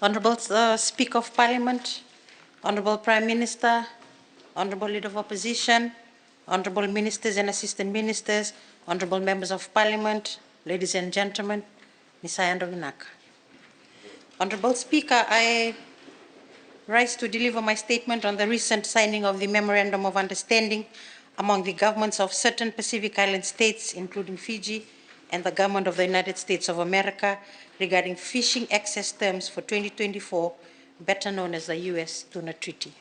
Honorable Speaker of Parliament, Honorable Prime Minister, Honorable Leader of Opposition, Honorable Ministers and Assistant Ministers, Honorable Members of Parliament, ladies and gentlemen, Nisayando Vinaka. Honorable Speaker, I rise to deliver my statement on the recent signing of the Memorandum of Understanding among the governments of certain Pacific Island states, including Fiji, and the government of the United States of America regarding fishing access terms for 2024, better known as the U.S. Tuna Treaty.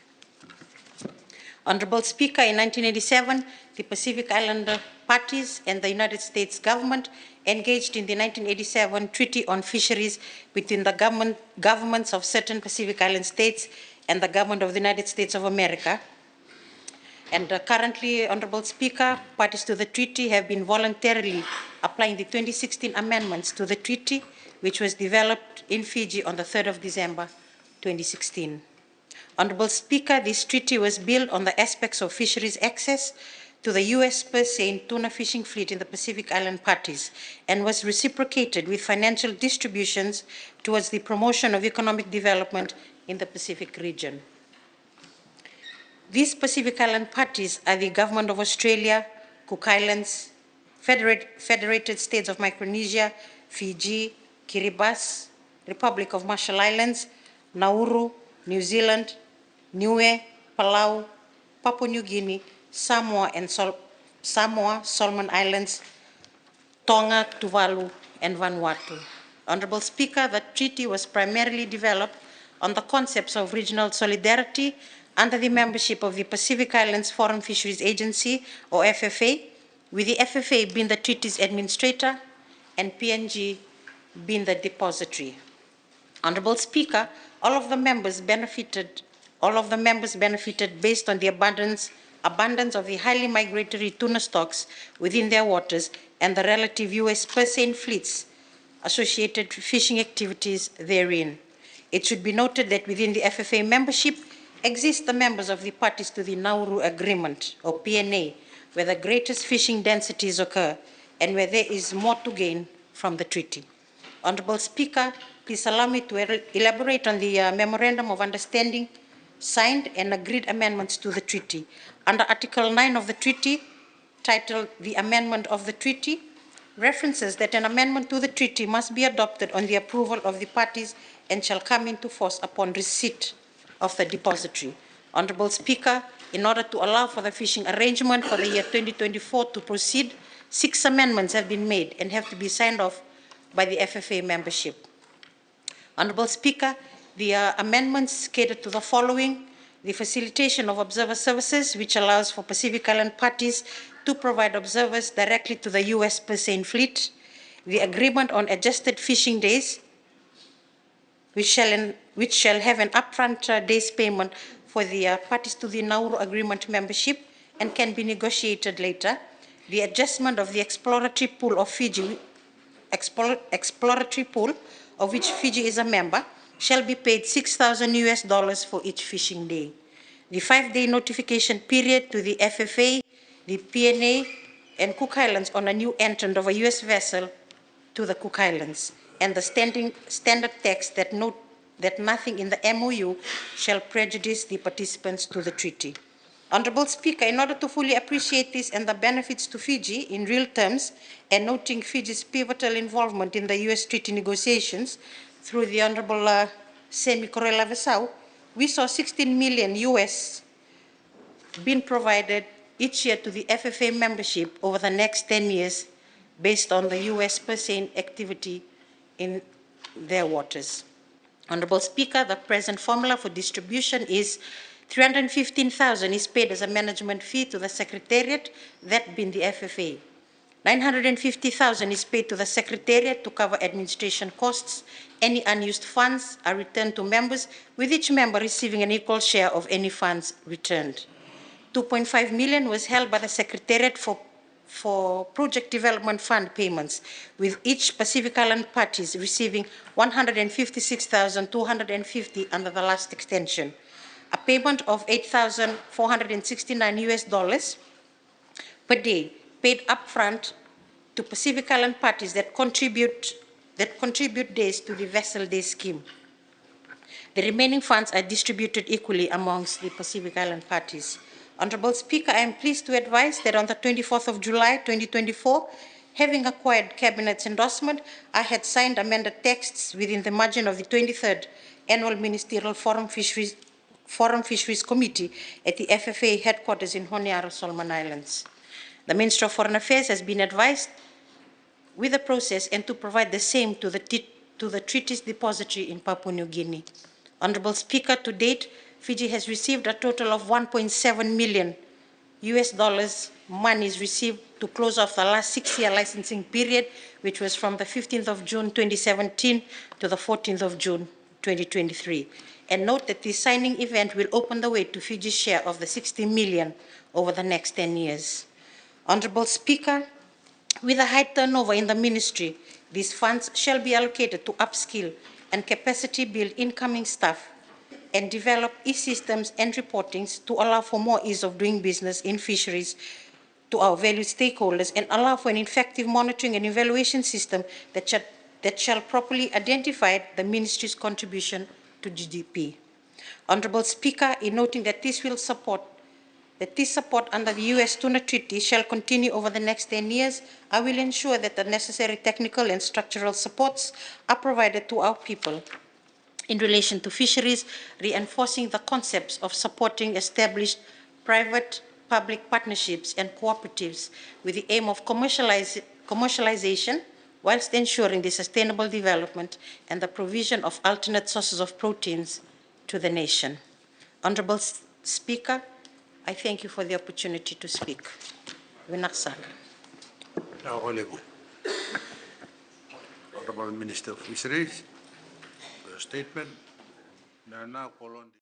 Honorable Speaker, in 1987, the Pacific Islander parties and the United States government engaged in the 1987 Treaty on Fisheries between the governments of certain Pacific Island states and the government of the United States of America. And currently, Honorable Speaker, parties to the treaty have been voluntarily applying the 2016 amendments to the treaty, which was developed in Fiji on the 3rd of December, 2016. Honorable Speaker, this treaty was built on the aspects of fisheries access to the U.S. purse seine tuna fishing fleet in the Pacific Island parties and was reciprocated with financial distributions towards the promotion of economic development in the Pacific region. These Pacific Island parties are the Government of Australia, Cook Islands, Federated States of Micronesia, Fiji, Kiribati, Republic of Marshall Islands, Nauru, New Zealand, Niue, Palau, Papua New Guinea, Samoa, and Solomon Islands, Tonga, Tuvalu, and Vanuatu. Honorable Speaker, the treaty was primarily developed on the concepts of regional solidarity under the membership of the Pacific Islands Foreign Fisheries Agency, or FFA, with the FFA being the treaty's administrator and PNG being the depository. Honorable Speaker, all of the members benefited based on the abundance of the highly migratory tuna stocks within their waters and the relative U.S. purse seine fleets associated fishing activities therein. It should be noted that within the FFA membership exist the members of the parties to the Nauru Agreement, or PNA, where the greatest fishing densities occur and where there is more to gain from the treaty. Honorable Speaker, please allow me to elaborate on the Memorandum of Understanding signed and agreed amendments to the treaty. Under Article 9 of the treaty, titled The Amendment of the Treaty, references that an amendment to the treaty must be adopted on the approval of the parties and shall come into force upon receipt of the depository. Honorable Speaker, in order to allow for the fishing arrangement for the year 2024 to proceed, 6 amendments have been made and have to be signed off by the FFA membership. Honorable Speaker, the amendments cater to the following: the facilitation of observer services, which allows for Pacific Island parties to provide observers directly to the U.S. purse seine fleet; the agreement on adjusted fishing days, which shall have an upfront days payment for the parties to the Nauru Agreement membership and can be negotiated later; the adjustment of the exploratory pool of Fiji, of which Fiji is a member, shall be paid $6,000 for each fishing day; the 5-day notification period to the FFA, the PNA, and Cook Islands on a new entrant of a U.S. vessel to the Cook Islands, and the standard text that note that nothing in the MOU shall prejudice the participants to the treaty. Honorable Speaker, in order to fully appreciate this and the benefits to Fiji in real terms, and noting Fiji's pivotal involvement in the U.S. treaty negotiations through the Honorable Semi Corella-Vesau, we saw $16 million US being provided each year to the FFA membership over the next 10 years based on the U.S. purse seine activity in their waters. Honorable Speaker, the present formula for distribution is $315,000 is paid as a management fee to the Secretariat, that being the FFA. $950,000 is paid to the Secretariat to cover administration costs. Any unused funds are returned to members, with each member receiving an equal share of any funds returned. $2.5 million was held by the Secretariat for Project Development Fund payments, with each Pacific Island parties receiving $156,250 under the last extension. A payment of $8,469 per day paid upfront to Pacific Island parties that contribute days to the vessel day scheme. The remaining funds are distributed equally amongst the Pacific Island parties. Honorable Speaker, I am pleased to advise that on the 24th of July 2024, having acquired Cabinet's endorsement, I had signed amended texts within the margin of the 23rd Annual Ministerial Forum Fisheries Committee at the FFA headquarters in Honiara, Solomon Islands. The Minister of Foreign Affairs has been advised with the process and to provide the same to the treaty's depository in Papua New Guinea. Honorable Speaker, to date, Fiji has received a total of 1.7 million US dollars monies received to close off the last 6-year licensing period, which was from the 15th of June 2017 to the 14th of June 2023. And note that this signing event will open the way to Fiji's share of the 60 million over the next 10 years. Honorable Speaker, with a high turnover in the ministry, these funds shall be allocated to upskill and capacity build incoming staff and develop e-systems and reportings to allow for more ease of doing business in fisheries to our valued stakeholders and allow for an effective monitoring and evaluation system that shall properly identify the ministry's contribution to GDP. Honorable Speaker, in noting that this support under the U.S. Tuna Treaty shall continue over the next 10 years, I will ensure that the necessary technical and structural supports are provided to our people in relation to fisheries, reinforcing the concepts of supporting established private-public partnerships and cooperatives with the aim of commercialization, whilst ensuring the sustainable development and the provision of alternate sources of proteins to the nation. Honorable Speaker, I thank you for the opportunity to speak. Winnarsaka. Honorable Minister of Fisheries, for your statement. Now call on